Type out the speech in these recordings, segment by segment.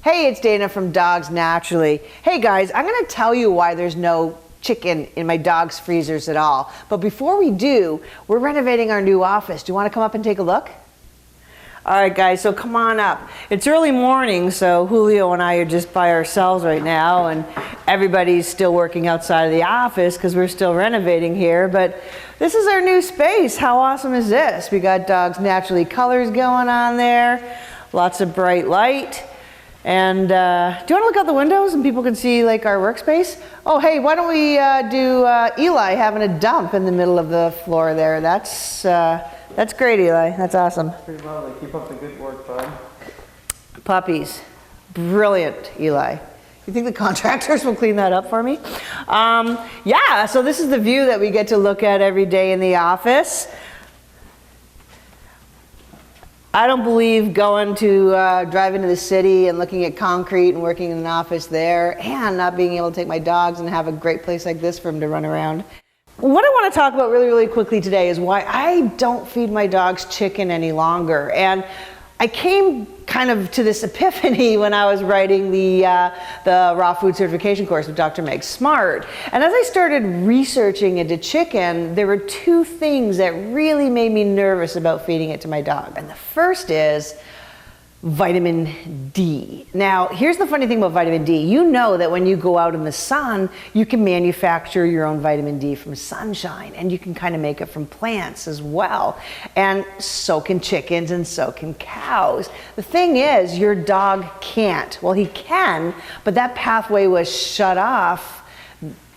Hey, it's Dana from Dogs Naturally. Hey guys, I'm gonna tell you why there's no chicken in my dog's freezers at all. But before we do, we're renovating our new office. Do you wanna come up and take a look? All right guys, so come on up. It's early morning, so Julio and I are just by ourselves right now, and everybody's still working outside of the office because we're still renovating here, but this is our new space. How awesome is this? We got Dogs Naturally colors going on there, lots of bright light. And do you want to look out the windows and people can see like our workspace? Oh, hey, why don't we do Eli having a dump in the middle of the floor there? That's great, Eli. That's awesome. Pretty lovely. Keep up the good work, bud. Puppies. Brilliant, Eli. You think the contractors will clean that up for me? Yeah, so this is the view that we get to look at every day in the office. I don't believe going to drive into the city and looking at concrete and working in an office there and not being able to take my dogs and have a great place like this for them to run around. What I want to talk about really quickly today is why I don't feed my dogs chicken any longer. And I came kind of to this epiphany when I was writing the raw food certification course with Dr. Meg Smart. And as I started researching into chicken, there were two things that really made me nervous about feeding it to my dog. And the first is vitamin D. Now, here's the funny thing about vitamin D. You know that when you go out in the sun, you can manufacture your own vitamin D from sunshine, and you can kind of make it from plants as well. And so can chickens and so can cows. The thing is, your dog can't. Well, he can, but that pathway was shut off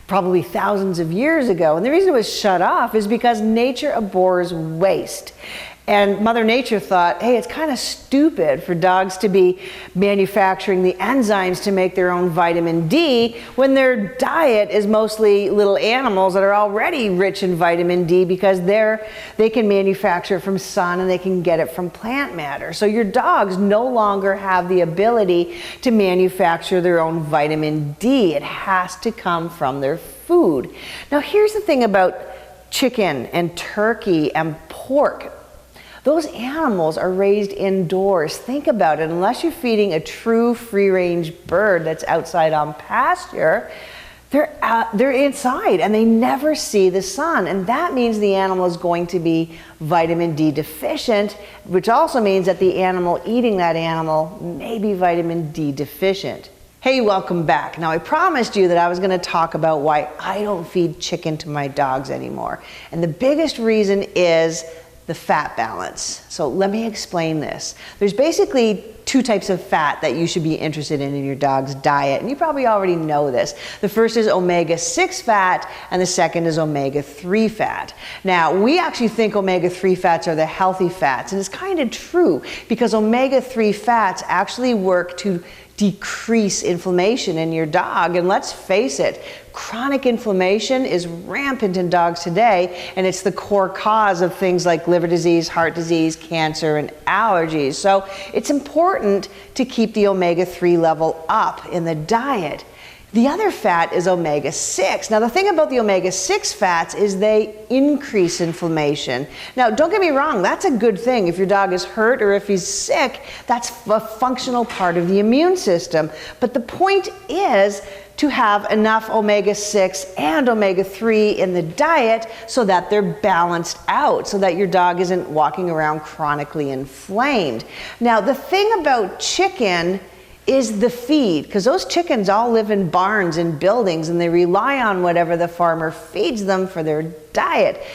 probably thousands of years ago. And the reason it was shut off is because nature abhors waste. And Mother Nature thought, hey, it's kind of stupid for dogs to be manufacturing the enzymes to make their own vitamin D when their diet is mostly little animals that are already rich in vitamin D because they can manufacture it from sun and they can get it from plant matter. So your dogs no longer have the ability to manufacture their own vitamin D. It has to come from their food. Now here's the thing about chicken and turkey and pork. Those animals are raised indoors. Think about it. Unless you're feeding a true free-range bird that's outside on pasture, they're inside and they never see the sun. And that means the animal is going to be vitamin D deficient, which also means that the animal eating that animal may be vitamin D deficient. Hey, welcome back. Now, I promised you that I was going to talk about why I don't feed chicken to my dogs anymore. And the biggest reason is the fat balance. So let me explain this. There's basically two types of fat that you should be interested in your dog's diet, and you probably already know this. The first is omega-6 fat, and the second is omega-3 fat. Now, we actually think omega-3 fats are the healthy fats, and it's kind of true because omega-3 fats actually work to decrease inflammation in your dog. And let's face it, chronic inflammation is rampant in dogs today, and it's the core cause of things like liver disease, heart disease, cancer, and allergies. So it's important to keep the omega-3 level up in the diet. The other fat is omega-6. Now the thing about the omega-6 fats is they increase inflammation. Now don't get me wrong, that's a good thing. If your dog is hurt or if he's sick, that's a functional part of the immune system. But the point is to have enough omega-6 and omega-3 in the diet so that they're balanced out, so that your dog isn't walking around chronically inflamed. Now the thing about chicken is the feed, because those chickens all live in barns and buildings and they rely on whatever the farmer feeds them for their diet.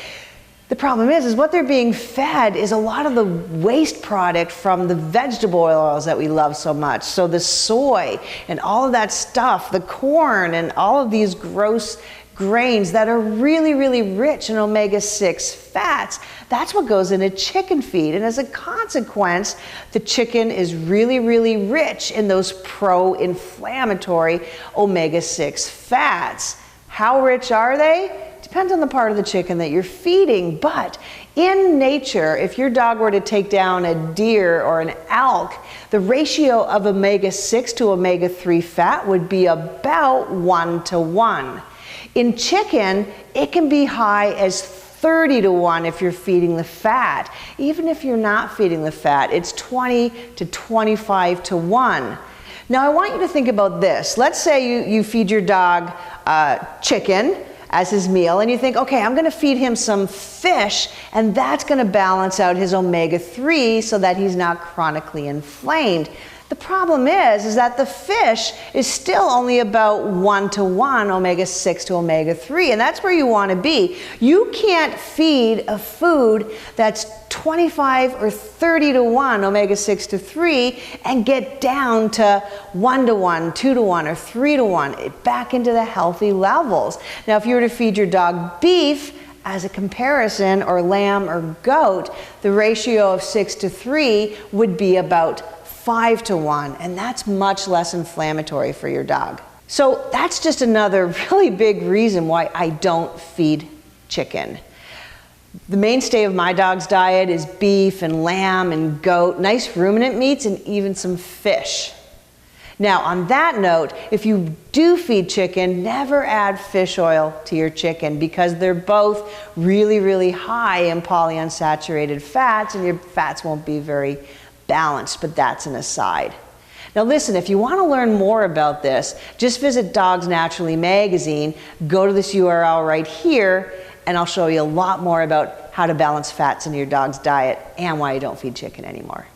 The problem is what they're being fed is a lot of the waste product from the vegetable oils that we love so much. So the soy and all of that stuff, the corn and all of these gross grains that are really rich in omega-6 fats. That's what goes in a chicken feed. And as a consequence, the chicken is really rich in those pro-inflammatory omega-6 fats. How rich are they? Depends on the part of the chicken that you're feeding. But in nature, if your dog were to take down a deer or an elk, the ratio of omega-6 to omega-3 fat would be about 1:1. In chicken, it can be high as 30:1 if you're feeding the fat. Even if you're not feeding the fat, it's 20 to 25:1. Now I want you to think about this. Let's say you feed your dog chicken as his meal, and you think, okay, I'm gonna feed him some fish, and that's gonna balance out his omega-3 so that he's not chronically inflamed. The problem is that the fish is still only about 1-to-1 omega-6 to omega-3, and that's where you want to be. You can't feed a food that's 25 or 30-to-1 omega-6 to 3 and get down to 1-to-1, 2-to-1, or 3-to-1, back into the healthy levels. Now, if you were to feed your dog beef, as a comparison, or lamb or goat, the ratio of 6-to-3 would be about 5-to-1, and that's much less inflammatory for your dog. So that's just another really big reason why I don't feed chicken. The mainstay of my dog's diet is beef and lamb and goat, nice ruminant meats, and even some fish. Now, on that note, if you do feed chicken, never add fish oil to your chicken because they're both really, really high in polyunsaturated fats, and your fats won't be very balanced, but that's an aside. Now listen, if you want to learn more about this, just visit Dogs Naturally magazine, go to this URL right here, and I'll show you a lot more about how to balance fats in your dog's diet and why you don't feed chicken anymore.